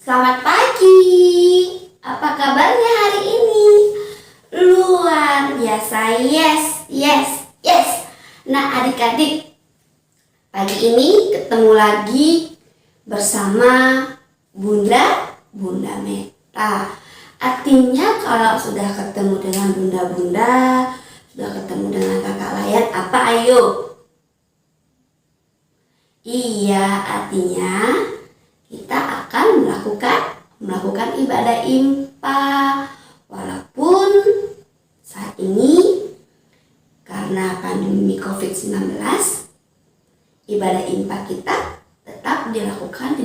Selamat pagi. Apa kabarnya hari ini? Luar biasa. Yes. Nah, adik-adik, pagi ini ketemu lagi bersama Bunda Meta. Artinya kalau sudah ketemu dengan bunda-bunda, sudah ketemu dengan kakak layan, apa ayo? Iya, artinya kita akan melakukan ibadah IMPA. Walaupun saat ini karena pandemi COVID-19, ibadah IMPA kita tetap dilakukan di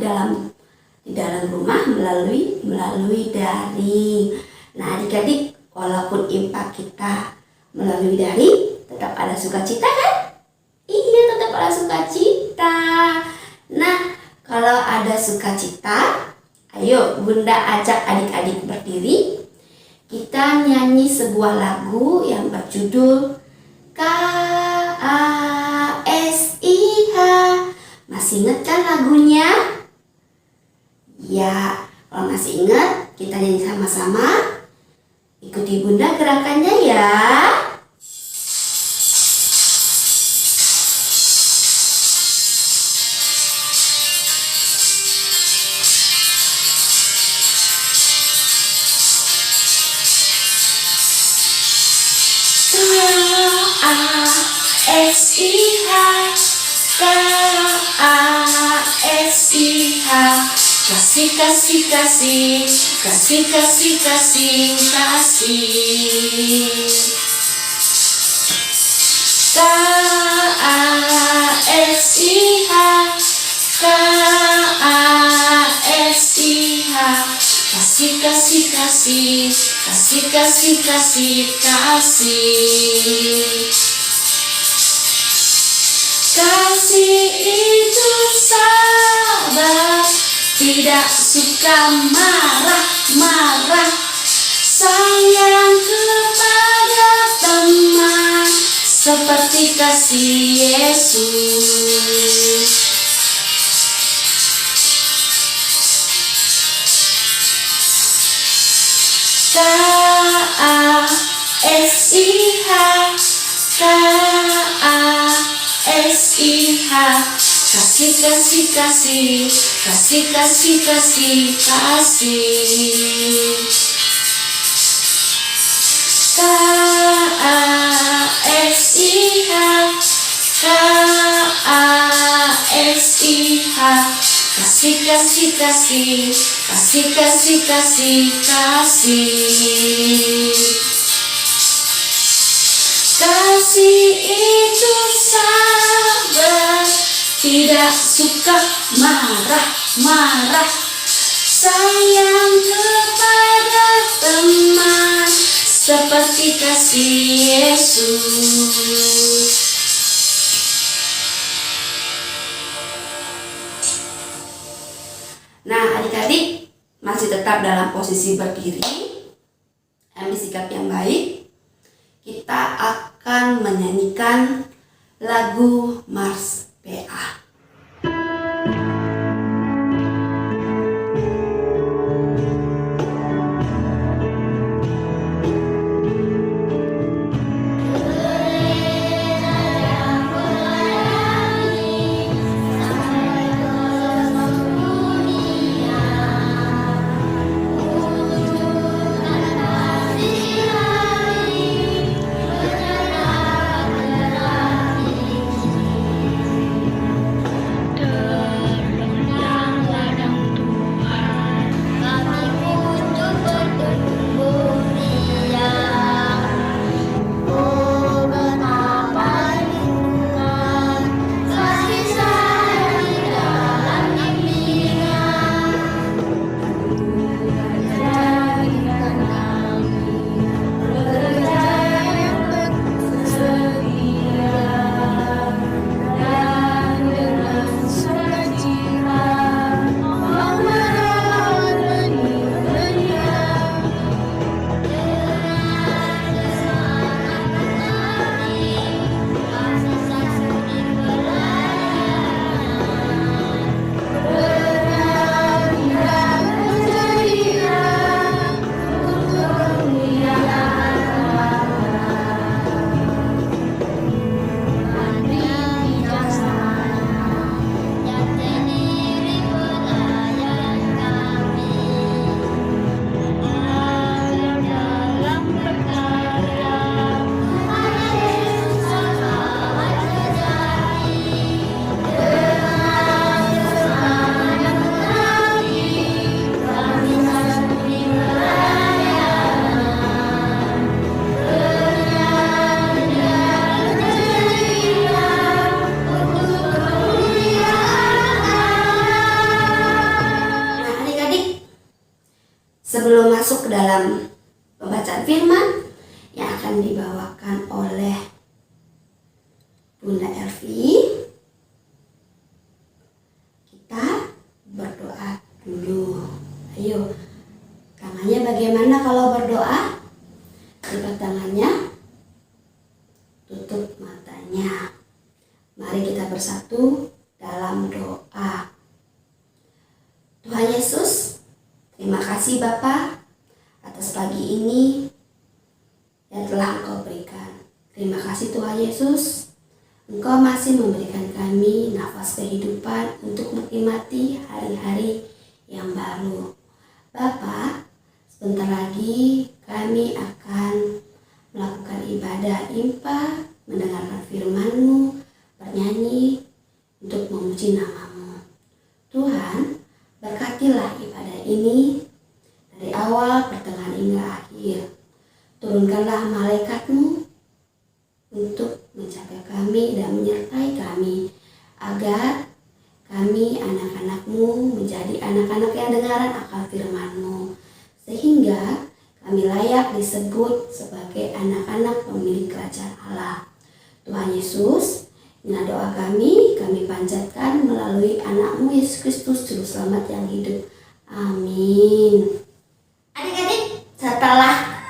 dalam rumah melalui daring. Nah, adik-adik, walaupun IMPA kita melalui daring, tetap ada sukacita kan? Iya, tetap ada sukacita. Nah, kalau ada sukacita, ayo Bunda ajak adik-adik berdiri. Kita nyanyi sebuah lagu yang berjudul KASIH. Masih ingat kan lagunya? Ya, kalau masih ingat, kita nyanyi sama-sama. Ikuti Bunda gerakannya ya. KASIH, KASIH, kasih. Kasih. Kasih itu sabar, tidak suka marah, sayang kepada teman, seperti kasih Yesus. KASIH, kasih. Kasih itu sabar, tidak suka marah, sayang kepada teman, seperti kasih Yesus. Nah, adik-adik masih tetap dalam posisi berdiri, ambil sikap yang baik. Kita akan menyanyikan lagu Mars PA. Sebelum masuk ke dalam pembacaan firman yang akan dibawakan oleh Bunda Elvi, kita berdoa dulu. Ayo, tangannya bagaimana kalau berdoa? Lipat tangannya, tutup matanya. Mari kita bersatu dalam doa. Tuhan Yesus, terima kasih Bapa atas pagi ini yang telah Engkau berikan. Terima kasih Tuhan Yesus, Engkau masih memberikan kami nafas kehidupan untuk menikmati hari-hari yang baru. Bapa, sebentar lagi kami akan melakukan ibadah impa, mendengarkan firman-Mu, bernyanyi untuk memuji nama-Mu. Tuhan, berkatilah ibadah ini dari awal, pertengahan hingga akhir. Turunkanlah malaikat-Mu untuk menjaga kami dan menyertai kami, agar kami anak-anak-Mu menjadi anak-anak yang dengaran akan firman-Mu, sehingga kami layak disebut sebagai anak-anak pemilik kerajaan Allah. Tuhan Yesus, inilah doa kami panjatkan melalui anak-Mu Yesus Kristus, Juru Selamat yang hidup. Amin. Adik-adik, setelah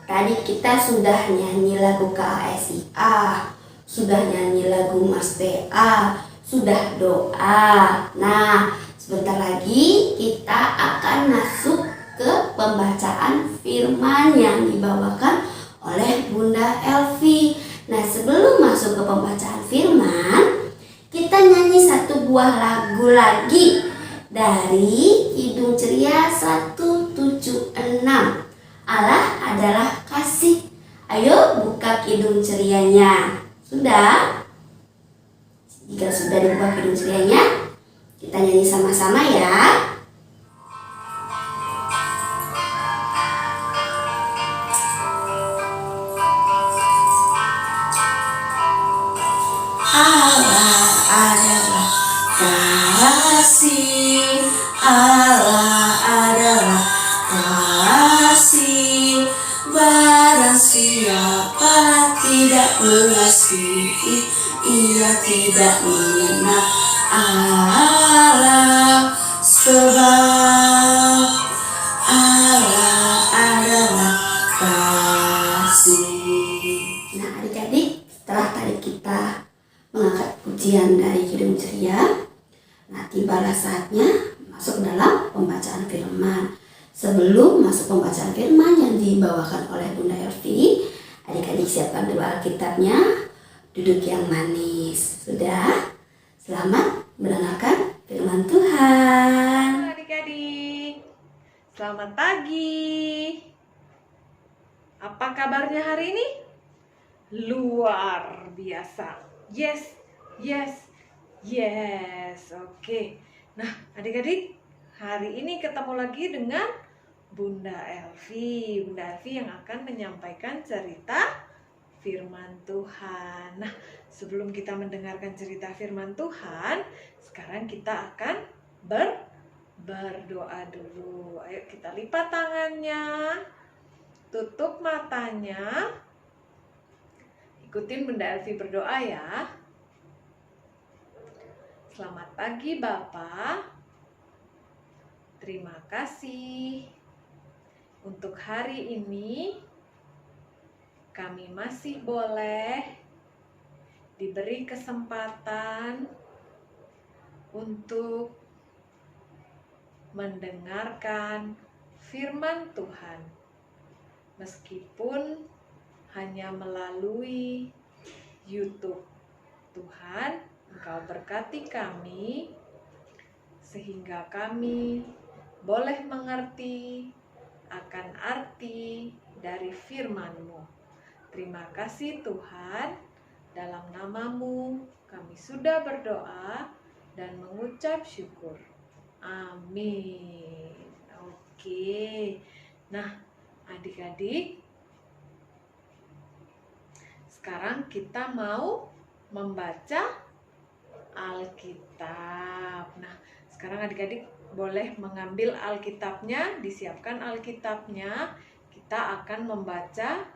tadi kita sudah nyanyi lagu KASIA, sudah nyanyi lagu Mas PA, sudah doa. Nah, sebentar lagi kita akan masuk ke pembacaan firman yang dibawakan oleh Bunda Elvi. Nah, sebelum masuk ke pembacaan firman, kita nyanyi satu buah lagu lagi dari Kidung Ceria 176. Allah adalah kasih. Ayo buka Kidung Cerianya. Sudah? Jika sudah dibuka Kidung Cerianya, kita nyanyi sama-sama ya. Allah adalah kasih, Allah adalah kasih. Barang siapa tidak mengasihi, ia tidak mengenal Allah, sebab Allah adalah kasih. Nah, adik-adik, setelah tadi kita mengangkat pujian dari Kidung Ceria, nah tibalah saatnya masuk dalam pembacaan firman. Sebelum masuk pembacaan firman yang dibawakan oleh Bunda Elvi, adik-adik siapkan dulu Alkitabnya, duduk yang manis. Sudah? Selamat mendengarkan firman Tuhan. Adik-adik, selamat pagi. Apa kabarnya hari ini? Luar biasa. Yes, yes, yes. Oke. Nah, adik-adik, hari ini ketemu lagi dengan Bunda Elvi. Bunda Elvi yang akan menyampaikan cerita firman Tuhan. Nah, sebelum kita mendengarkan cerita firman Tuhan, sekarang kita akan berdoa dulu. Ayo kita lipat tangannya, tutup matanya, ikutin Bunda Elvi berdoa ya. Selamat pagi Bapak. Terima kasih untuk hari ini. Kami masih boleh diberi kesempatan untuk mendengarkan firman Tuhan, meskipun hanya melalui YouTube. Tuhan, Engkau berkati kami, sehingga kami boleh mengerti akan arti dari firman-Mu. Terima kasih Tuhan, dalam nama-Mu kami sudah berdoa dan mengucap syukur. Amin. Oke. Nah, adik-adik, sekarang kita mau membaca Alkitab. Nah, sekarang adik-adik boleh mengambil Alkitabnya, disiapkan Alkitabnya. Kita akan membaca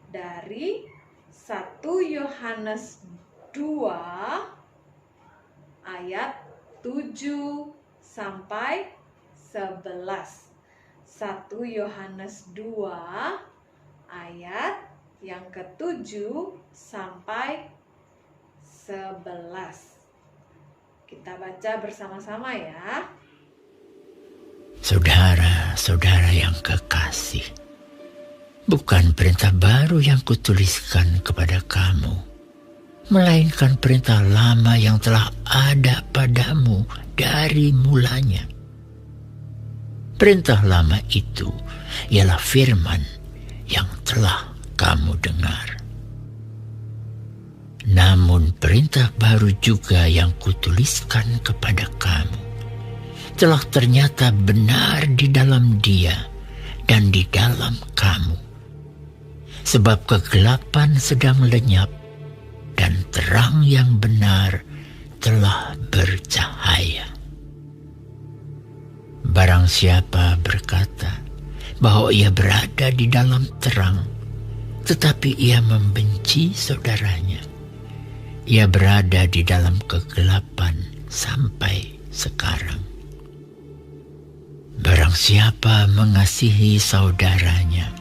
dari 1 Yohanes 2 ayat 7 sampai 11. 1 Yohanes 2 ayat yang ke-7 sampai 11. Kita baca bersama-sama ya. Saudara-saudara yang kekasih, bukan perintah baru yang kutuliskan kepada kamu, melainkan perintah lama yang telah ada padamu dari mulanya. Perintah lama itu ialah firman yang telah kamu dengar. Namun perintah baru juga yang kutuliskan kepada kamu telah ternyata benar di dalam Dia dan di dalam kamu. Sebab kegelapan sedang lenyap dan terang yang benar telah bercahaya. Barang siapa berkata bahwa ia berada di dalam terang, tetapi ia membenci saudaranya, ia berada di dalam kegelapan sampai sekarang. Barang siapa mengasihi saudaranya,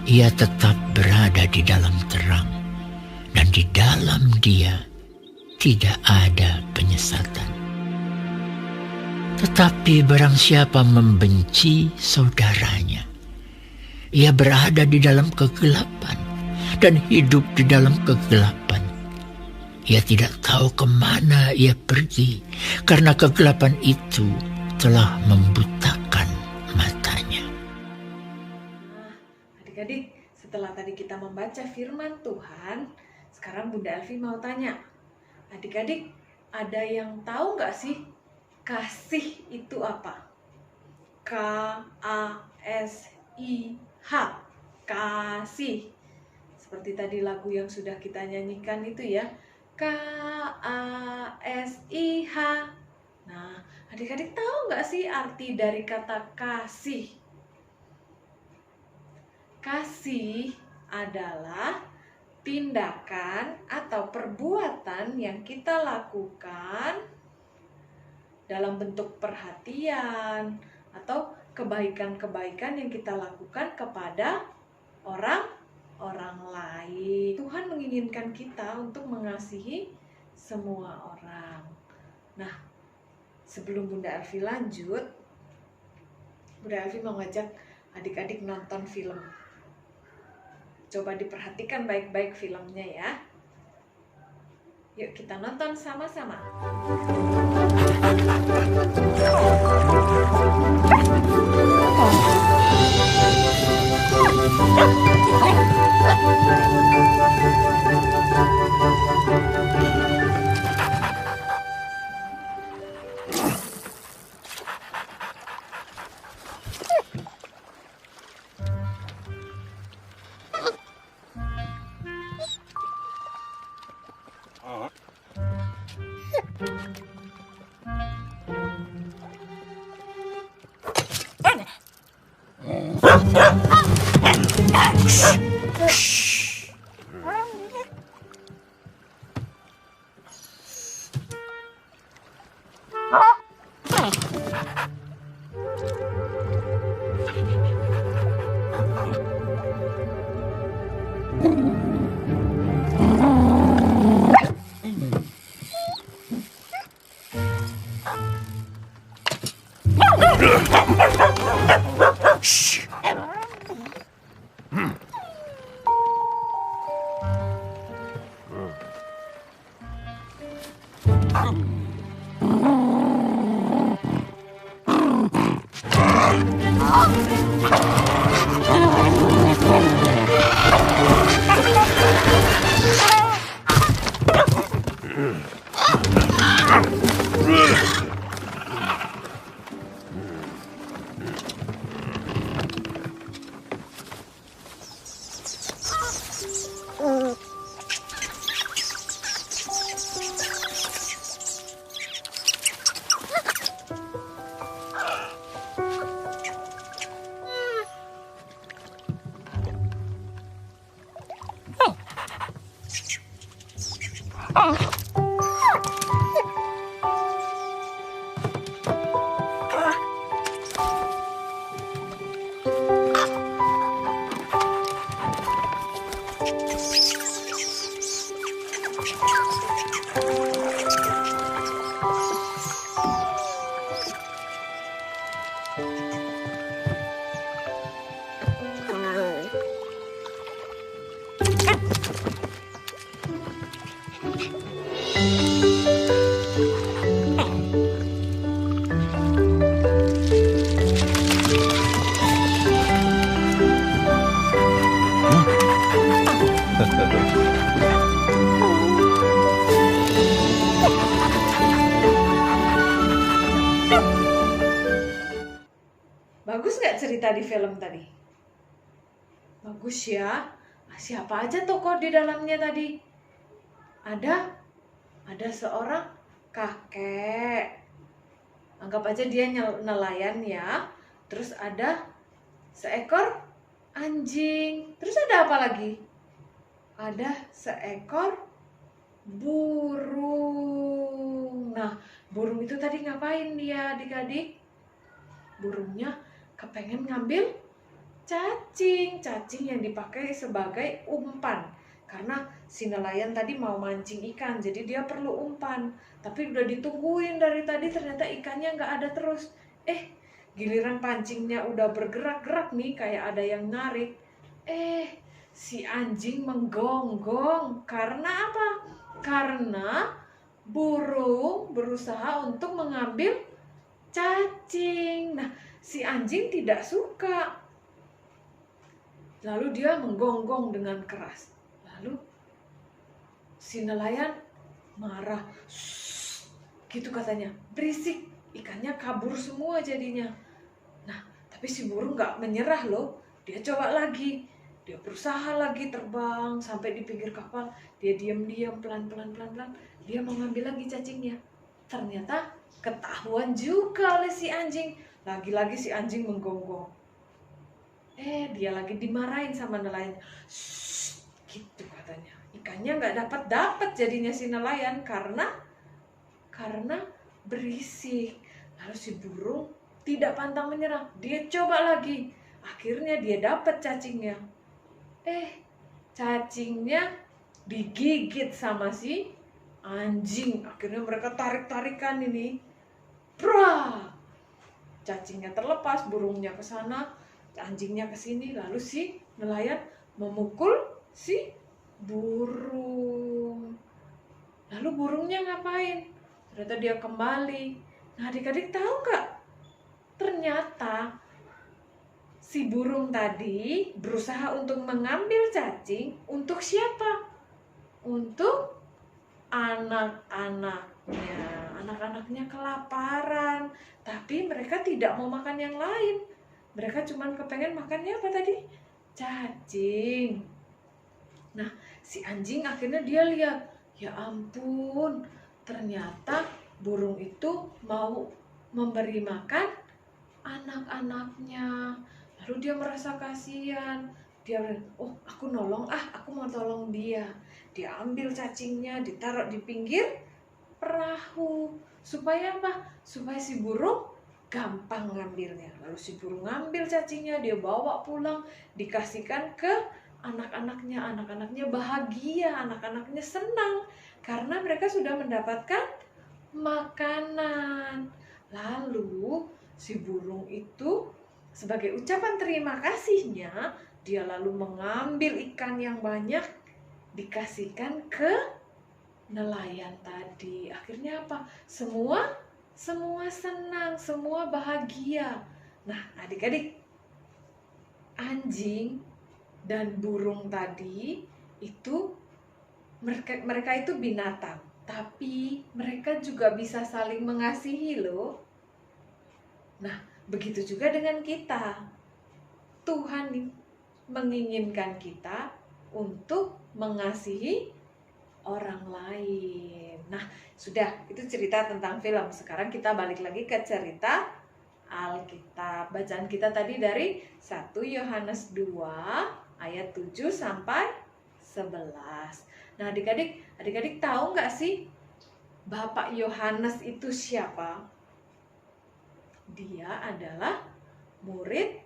ia tetap berada di dalam terang, dan di dalam Dia tidak ada penyesatan. Tetapi barang siapa membenci saudaranya, ia berada di dalam kegelapan dan hidup di dalam kegelapan. Ia tidak tahu kemana ia pergi, karena kegelapan itu telah membutakan matanya. Adik-adik, setelah tadi kita membaca firman Tuhan, sekarang Bunda Elvi mau tanya. Adik-adik, ada yang tahu nggak sih kasih itu apa? K-A-S-I-H, kasih. Seperti tadi lagu yang sudah kita nyanyikan itu ya, K-A-S-I-H. Nah, adik-adik tahu nggak sih arti dari kata kasih? Kasih adalah tindakan atau perbuatan yang kita lakukan dalam bentuk perhatian atau kebaikan-kebaikan yang kita lakukan kepada orang lain. Tuhan menginginkan kita untuk mengasihi semua orang. Nah, sebelum Bunda Elvi lanjut, Bunda Elvi mau ngajak adik-adik nonton film. Coba diperhatikan baik-baik filmnya ya. Yuk kita nonton sama-sama. Bagus nggak cerita di film tadi? Bagus ya. Siapa aja tokoh di dalamnya tadi? Ada seorang kakek. Anggap aja dia nelayan ya. Terus ada seekor anjing. Terus ada apa lagi? Ada seekor burung. Nah, burung itu tadi ngapain dia adik-adik? Burungnya kepengen ngambil cacing yang dipakai sebagai umpan. Karena si nelayan tadi mau mancing ikan, jadi dia perlu umpan. Tapi udah ditungguin dari tadi, ternyata ikannya nggak ada terus. Giliran pancingnya udah bergerak-gerak nih, kayak ada yang narik. Si anjing menggonggong. Karena apa? Karena burung berusaha untuk mengambil cacing. Nah, si anjing tidak suka. Lalu dia menggonggong dengan keras. Lalu si nelayan marah. Gitu katanya, berisik. Ikannya kabur semua jadinya. Nah, tapi si burung gak menyerah loh. Dia coba lagi. Dia berusaha lagi terbang sampai di pinggir kapal. Dia diam-diam pelan-pelan. Dia mau ngambil lagi cacingnya. Ternyata ketahuan juga oleh si anjing. Lagi-lagi si anjing menggonggong. Dia lagi dimarahin sama nelayan. Gitu katanya. Ikannya nggak dapat jadinya si nelayan karena berisik. Lalu si burung tidak pantang menyerah. Dia coba lagi. Akhirnya dia dapat cacingnya. Cacingnya digigit sama si anjing. Akhirnya mereka tarik-tarikan ini. Bra! Cacingnya terlepas, burungnya ke sana, anjingnya ke sini, lalu si nelayan memukul si burung. Lalu burungnya ngapain? Ternyata dia kembali. Nah, adik-adik tahu nggak? Ternyata si burung tadi berusaha untuk mengambil cacing untuk siapa? Untuk anak-anaknya. Anak-anaknya kelaparan, tapi mereka tidak mau makan yang lain. Mereka cuma kepengen makannya apa tadi? Cacing. Nah, si anjing akhirnya dia lihat, ya ampun, ternyata burung itu mau memberi makan anak-anaknya. Lalu dia merasa kasihan. Dia bilang, aku mau tolong dia. Dia ambil cacingnya, ditaruh di pinggir perahu. Supaya apa? Supaya si burung gampang ngambilnya. Lalu si burung ngambil cacingnya, dia bawa pulang, dikasihkan ke anak-anaknya. Anak-anaknya bahagia, anak-anaknya senang karena mereka sudah mendapatkan makanan. Lalu si burung itu sebagai ucapan terima kasihnya, dia lalu mengambil ikan yang banyak, dikasihkan ke nelayan tadi. Akhirnya apa? Semua senang, semua bahagia. Nah, adik-adik, anjing dan burung tadi itu mereka itu binatang, tapi mereka juga bisa saling mengasihi loh. Nah, begitu juga dengan kita. Tuhan menginginkan kita untuk mengasihi orang lain. Nah, sudah, itu cerita tentang film. Sekarang kita balik lagi ke cerita Alkitab. Bacaan kita tadi dari 1 Yohanes 2 ayat 7 sampai 11. Nah, adik-adik tahu nggak sih Bapak Yohanes itu siapa? Dia adalah murid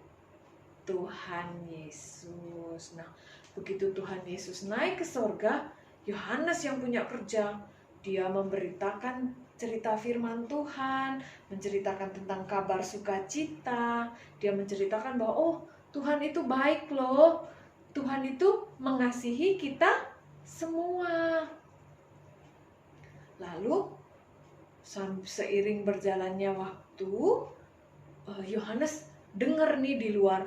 Tuhan Yesus. Nah, begitu Tuhan Yesus naik ke sorga, Yohanes yang punya kerja. Dia memberitakan cerita firman Tuhan, menceritakan tentang kabar sukacita. Dia menceritakan bahwa, oh, Tuhan itu baik loh. Tuhan itu mengasihi kita semua. Lalu, seiring berjalannya waktu, Yohanes dengar nih di luar,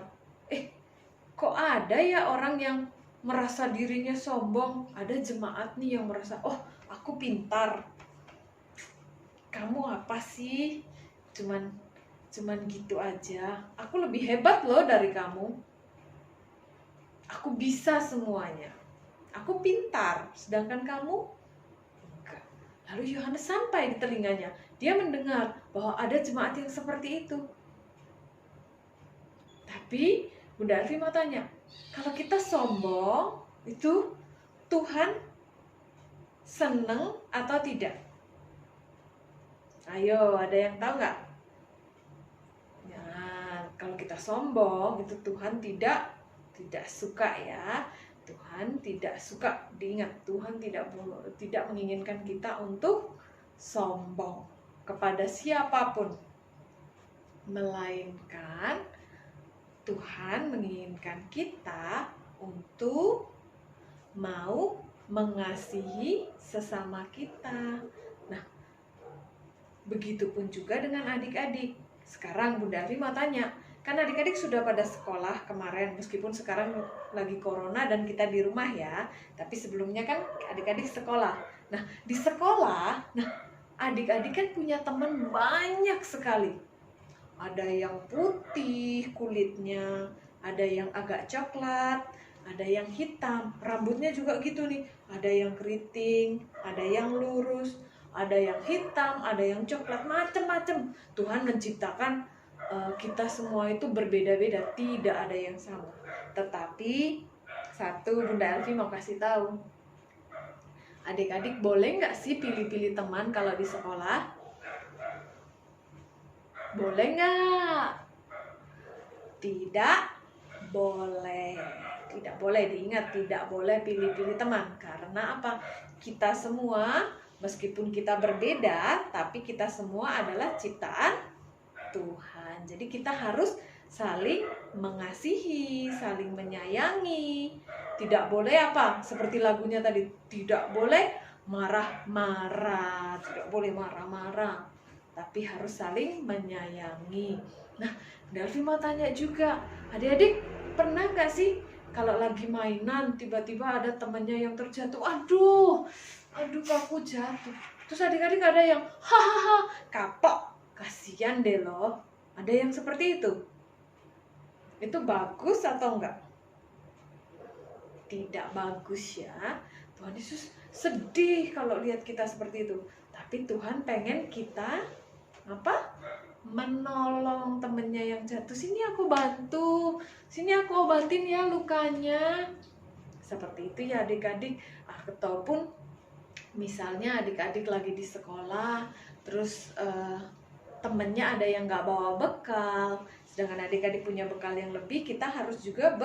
kok ada ya orang yang merasa dirinya sombong? Ada jemaat nih yang merasa, oh, aku pintar. Kamu apa sih? Cuman gitu aja. Aku lebih hebat loh dari kamu. Aku bisa semuanya. Aku pintar, sedangkan kamu enggak. Lalu Yohanes sampai di telinganya. Dia mendengar bahwa ada jemaat yang seperti itu. Tapi Bunda Elvi mau tanya, kalau kita sombong, itu Tuhan seneng atau tidak? Ayo, ada yang tahu nggak? Ya, kalau kita sombong, itu Tuhan tidak suka ya. Tuhan tidak suka. Diingat, Tuhan tidak menginginkan kita untuk sombong kepada siapapun, melainkan Tuhan menginginkan kita untuk mau mengasihi sesama kita. Nah, begitupun juga dengan adik-adik. Sekarang Bunda Elvi mau tanya, kan adik-adik sudah pada sekolah kemarin, meskipun sekarang lagi corona dan kita di rumah ya, tapi sebelumnya kan adik-adik sekolah. Nah, di sekolah, adik-adik kan punya teman banyak sekali. Ada yang putih kulitnya, ada yang agak coklat, ada yang hitam, rambutnya juga gitu nih. Ada yang keriting, ada yang lurus, ada yang hitam, ada yang coklat, macam-macam. Tuhan menciptakan kita semua itu berbeda-beda, tidak ada yang sama. Tetapi satu, Bunda Elvi mau kasih tahu, adik-adik boleh nggak sih pilih-pilih teman kalau di sekolah? Boleh nggak? Tidak boleh. Tidak boleh, diingat, tidak boleh pilih-pilih teman. Karena apa? Kita semua, meskipun kita berbeda, tapi kita semua adalah ciptaan Tuhan. Jadi kita harus saling mengasihi, saling menyayangi. Tidak boleh apa? Seperti lagunya tadi, tidak boleh marah-marah, tidak boleh marah-marah. Tapi harus saling menyayangi. Nah, Delvi mau tanya juga, adik-adik pernah gak sih kalau lagi mainan tiba-tiba ada temannya yang terjatuh, aduh aku jatuh, terus adik-adik ada yang hahaha kapok, kasihan deh loh. Ada yang seperti itu bagus atau enggak? Tidak bagus ya. Tuhan Yesus sedih kalau lihat kita seperti itu. Tapi Tuhan pengen kita menolong temennya yang jatuh. Sini aku bantu, sini aku obatin ya lukanya. Seperti itu ya adik-adik. Ataupun misalnya adik-adik lagi di sekolah, terus temennya ada yang nggak bawa bekal, sedangkan adik-adik punya bekal yang lebih, kita harus juga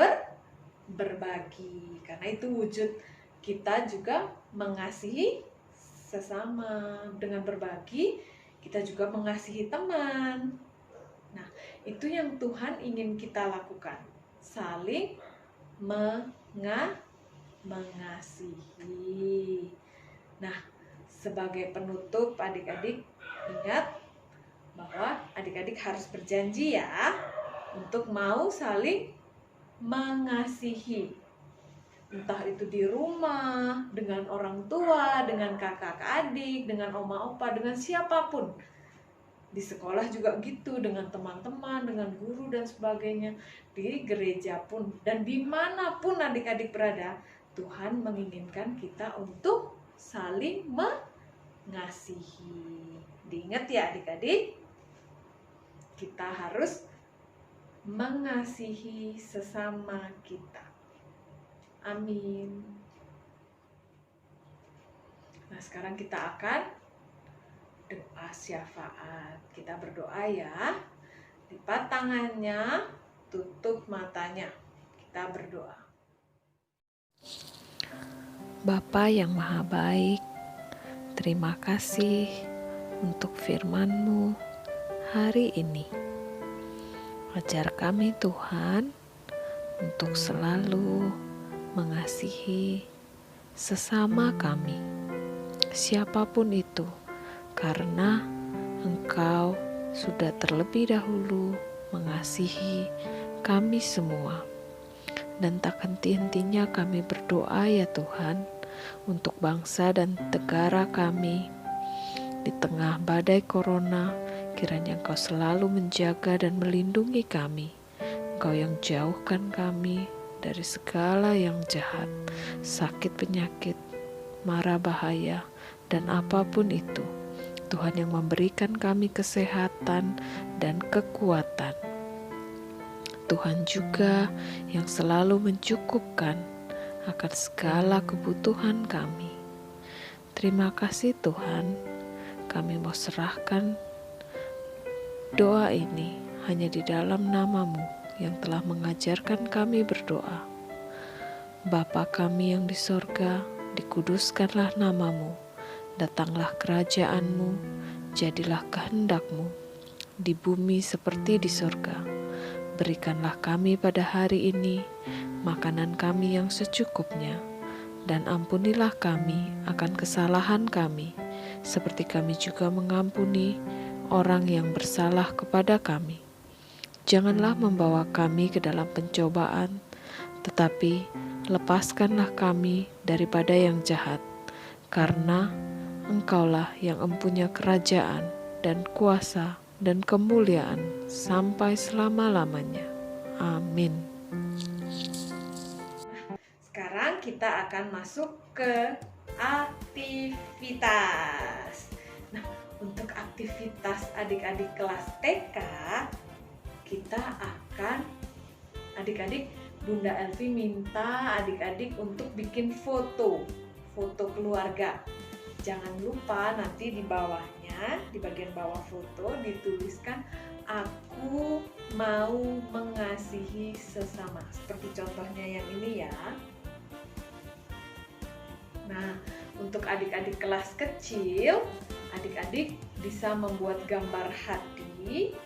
berbagi. Karena itu wujud kita juga mengasihi sesama. Dengan berbagi, kita juga mengasihi teman. Nah, itu yang Tuhan ingin kita lakukan. Saling mengasihi. Nah, sebagai penutup adik-adik, ingat bahwa adik-adik harus berjanji ya untuk mau saling mengasihi. Entah itu di rumah, dengan orang tua, dengan kakak adik, dengan oma opa, dengan siapapun. Di sekolah juga gitu, dengan teman-teman, dengan guru dan sebagainya. Di gereja pun, dan dimanapun adik-adik berada, Tuhan menginginkan kita untuk saling mengasihi. Diingat ya adik-adik, kita harus mengasihi sesama kita. Amin. Nah, sekarang kita akan doa syafaat. Kita berdoa ya. Lipat tangannya, tutup matanya. Kita berdoa. Bapa yang Maha Baik, terima kasih untuk firman-Mu hari ini. Ajar kami Tuhan untuk selalu mengasihi sesama kami, siapapun itu, karena Engkau sudah terlebih dahulu mengasihi kami semua. Dan tak henti-hentinya kami berdoa ya Tuhan, untuk bangsa dan negara kami. Di tengah badai corona, kiranya Engkau selalu menjaga dan melindungi kami. Engkau yang jauhkan kami dari segala yang jahat, sakit penyakit, mara bahaya, dan apapun itu. Tuhan yang memberikan kami kesehatan dan kekuatan. Tuhan juga yang selalu mencukupkan akan segala kebutuhan kami. Terima kasih Tuhan, kami mau serahkan doa ini hanya di dalam nama-Mu yang telah mengajarkan kami berdoa. Bapa kami yang di sorga, dikuduskanlah nama-Mu, datanglah kerajaan-Mu, jadilah kehendak-Mu, di bumi seperti di sorga. Berikanlah kami pada hari ini makanan kami yang secukupnya, dan ampunilah kami akan kesalahan kami, seperti kami juga mengampuni orang yang bersalah kepada kami. Janganlah membawa kami ke dalam pencobaan, tetapi lepaskanlah kami daripada yang jahat, karena Engkaulah yang empunya kerajaan dan kuasa dan kemuliaan sampai selama-lamanya. Amin. Sekarang kita akan masuk ke aktivitas. Nah, untuk aktivitas adik-adik kelas TK, kita akan Bunda Elvi minta adik-adik untuk bikin foto keluarga. Jangan lupa nanti di bawahnya, di bagian bawah foto dituliskan aku mau mengasihi sesama. Seperti contohnya yang ini ya. Nah, untuk adik-adik kelas kecil, adik-adik bisa membuat gambar hati.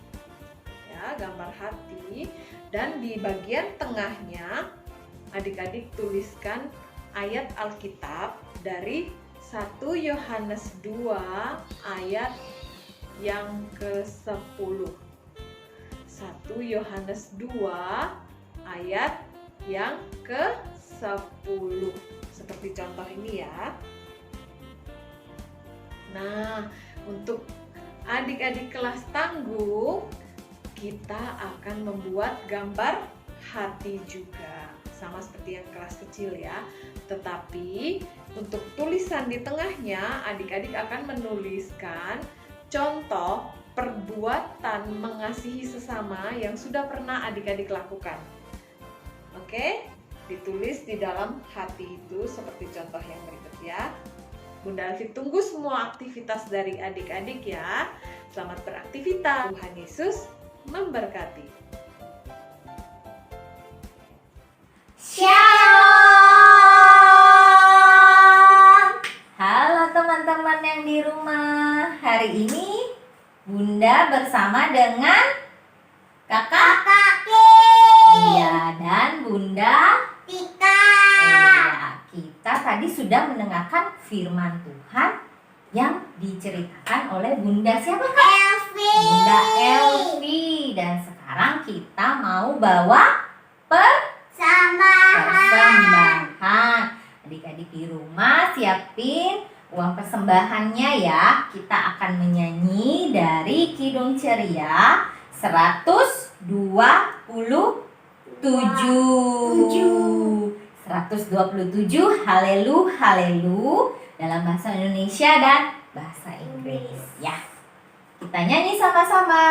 Ya, gambar hati, dan di bagian tengahnya adik-adik tuliskan ayat Alkitab dari 1 Yohanes 2 ayat yang ke-10. 1 Yohanes 2 ayat yang ke-10. Seperti contoh ini ya. Nah, untuk adik-adik kelas tangguh, kita akan membuat gambar hati juga. Sama seperti yang kelas kecil ya. Tetapi untuk tulisan di tengahnya, adik-adik akan menuliskan contoh perbuatan mengasihi sesama yang sudah pernah adik-adik lakukan. Oke, ditulis di dalam hati itu seperti contoh yang berikut ya. Bunda Elvi tunggu semua aktivitas dari adik-adik ya. Selamat beraktivitas. Tuhan Yesus memberkati. Shalom. Halo teman-teman yang di rumah. Hari ini Bunda bersama dengan Kakak Iya, dan Bunda Tika. Iya, kita tadi sudah mendengarkan firman Tuhan yang diceritakan oleh Bunda siapa Kak? Elvi. Bunda Elvi. Dan sekarang kita mau bawa persembahan. Adik-adik di rumah siapin uang persembahannya ya. Kita akan menyanyi dari Kidung Ceria 127. 127 Halelu Halelu dalam bahasa Indonesia dan bahasa Inggris ya. Kita nyanyi sama-sama.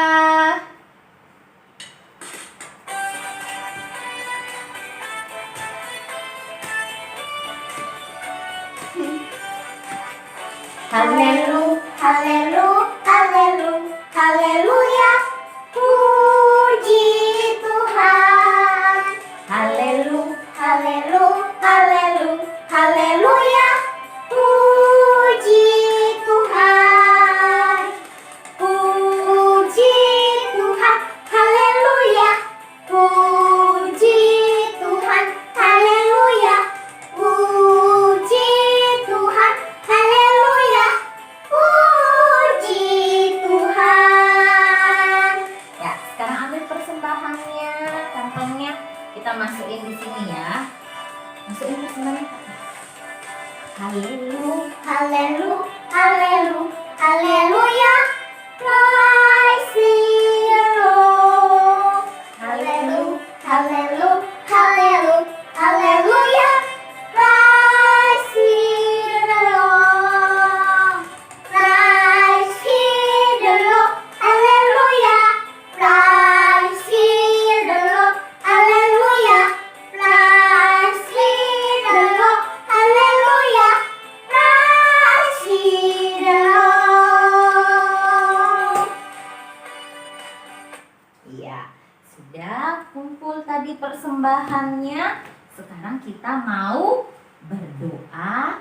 Haleluya, haleluya, haleluya. Puji Tuhan. Haleluya, haleluya, haleluya. Puji Tuhan. Puji Tuhan. Haleluya. Puji Tuhan. Haleluya. Puji Tuhan. Haleluya. Puji Tuhan. Ya, sekarang ambil persembahannya, kantongnya. Kita masukin di sini ya. Masukin persembahannya. Haleluya, haleluya, haleluya, haleluya. Praise the Lord. Haleluya, haleluya, haleluya, haleluya. Praise the Lord. Praise the Lord. Haleluya. Praise the Lord. Haleluya. Praise the Lord. Haleluya. Praise the Lord. Iya, sudah kumpul tadi persembahannya. Sekarang kita mau berdoa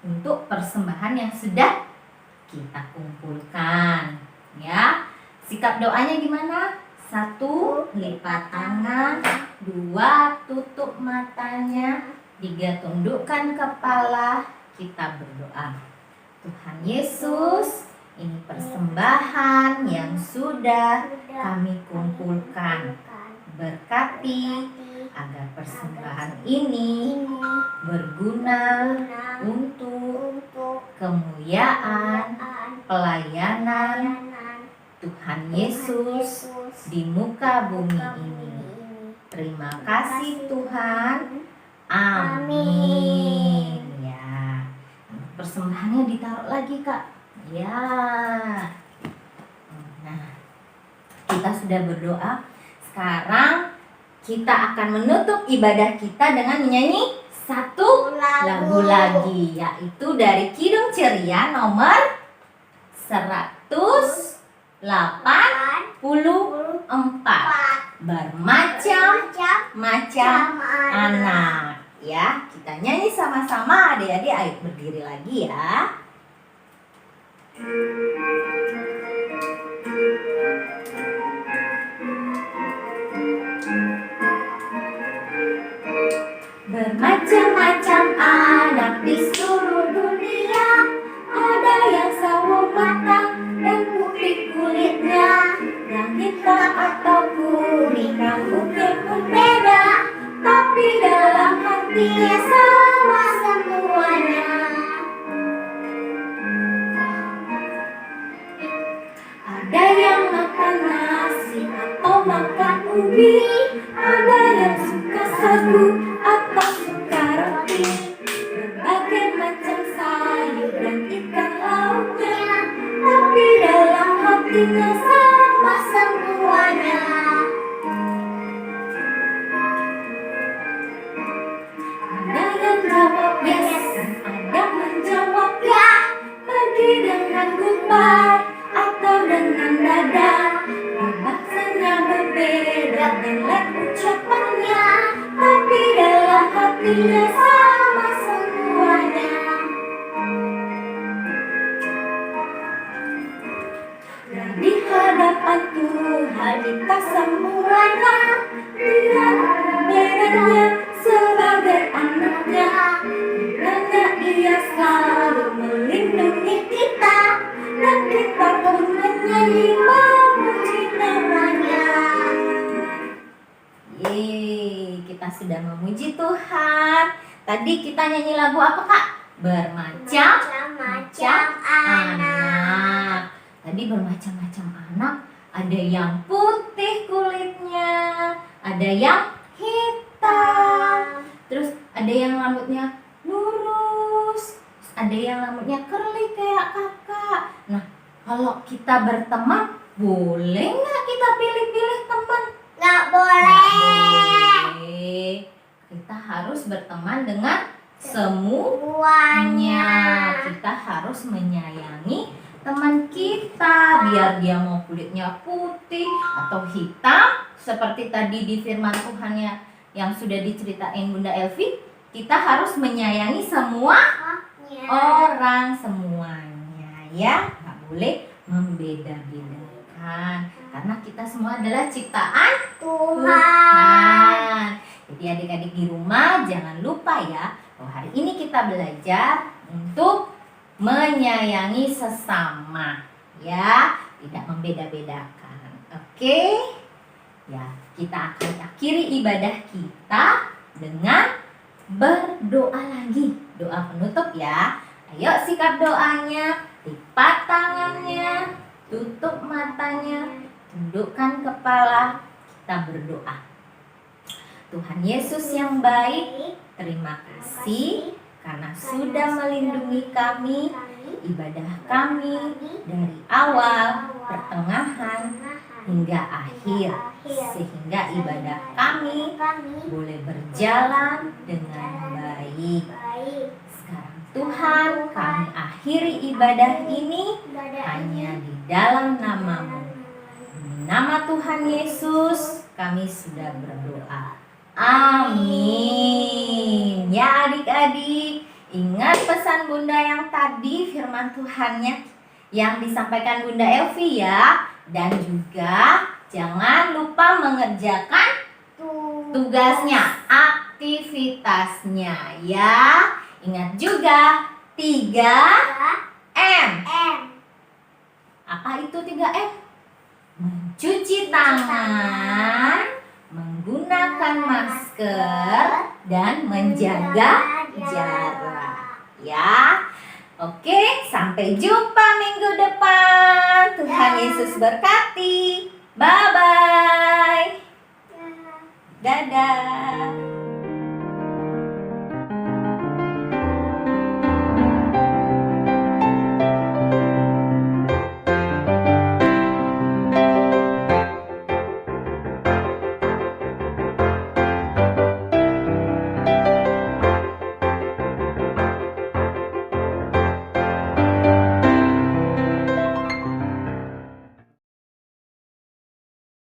untuk persembahan yang sudah kita kumpulkan. Ya, sikap doanya gimana? 1, lipat tangan. 2, tutup matanya. 3, tundukkan kepala. Kita berdoa. Tuhan Yesus, ini persembahan yang sudah kami kumpulkan. Berkati agar persembahan ini berguna untuk kemuliaan pelayanan Tuhan Yesus di muka bumi ini. Terima kasih Tuhan. Amin. Ya. Persembahannya ditaruh lagi, Kak. Ya. Nah, kita sudah berdoa. Sekarang kita akan menutup ibadah kita dengan menyanyi satu lagu lagi, yaitu dari Kidung Ceria nomor 184. Bermacam-macam anak. Ya, kita nyanyi sama-sama. Adik-adik, ayo berdiri lagi ya. Bermacam-macam anak di seluruh dunia. Ada yang sawo mata dan putih kulitnya, yang hitam atau kuning rambutnya pun beda, tapi dalam hatinya sama semuanya. Ada yang makan nasi atau makan ubi, ada yang suka sagu atau suka roti. Berbagai macam sayur dan ikan lautnya, tapi dalam hatinya sama semuanya. Ada yang jawab yes, ada menjawab ya. Pergi dengan goodbye atau dengan dadah. Bahasanya berbeda dan lain ucapannya, tapi dalam hatinya sama semuanya. Dan di hadapan Tuhan kita semuanya tidak bedanya sebagai anaknya. Kiranya Ia selalu melindungi kita, dan kita pun menyanyi memuji namanya. Yeay, kita sudah memuji Tuhan. Tadi kita nyanyi lagu apa, Kak? Bermacam-macam anak. Tadi bermacam-macam anak. Ada yang putih kulitnya, ada yang hitam, terus ada yang rambutnya lurus, ada yang rambutnya curly kayak kakak. Nah, kalau kita berteman, boleh nggak kita pilih-pilih teman? Nggak boleh. Kita harus berteman dengan semuanya. Kita harus menyayangi teman kita, biar dia mau kulitnya putih atau hitam seperti tadi di firman Tuhan yang sudah diceritain Bunda Elvi. Kita harus menyayangi semua orang, semuanya ya, nggak boleh membeda-bedakan karena kita semua adalah ciptaan Tuhan. Jadi adik-adik di rumah jangan lupa ya, bahwa hari ini kita belajar untuk menyayangi sesama ya, tidak membeda-bedakan. Oke? Ya, kita akan akhiri ibadah kita dengan berdoa lagi. Doa penutup ya. Ayo sikap doanya, lipat tangannya, tutup matanya, tundukkan kepala, kita berdoa. Tuhan Yesus yang baik, terima kasih karena sudah melindungi kami, ibadah kami dari awal, pertengahan, hingga akhir, sehingga ibadah kami boleh berjalan dengan baik. Sekarang Tuhan, kami akhiri ibadah ini hanya di dalam nama-Mu. Di nama Tuhan Yesus kami sudah berdoa. Amin. Ya adik-adik, ingat pesan Bunda yang tadi, firman Tuhannya yang disampaikan Bunda Elvi ya. Dan juga jangan lupa mengerjakan tugasnya, aktivitasnya ya. Ingat juga 3M. Apa itu 3M? Mencuci tangan, menggunakan masker, dan menjaga jarak ya. Oke, sampai jumpa minggu depan. Tuhan Yesus berkati. Bye-bye. Dadah.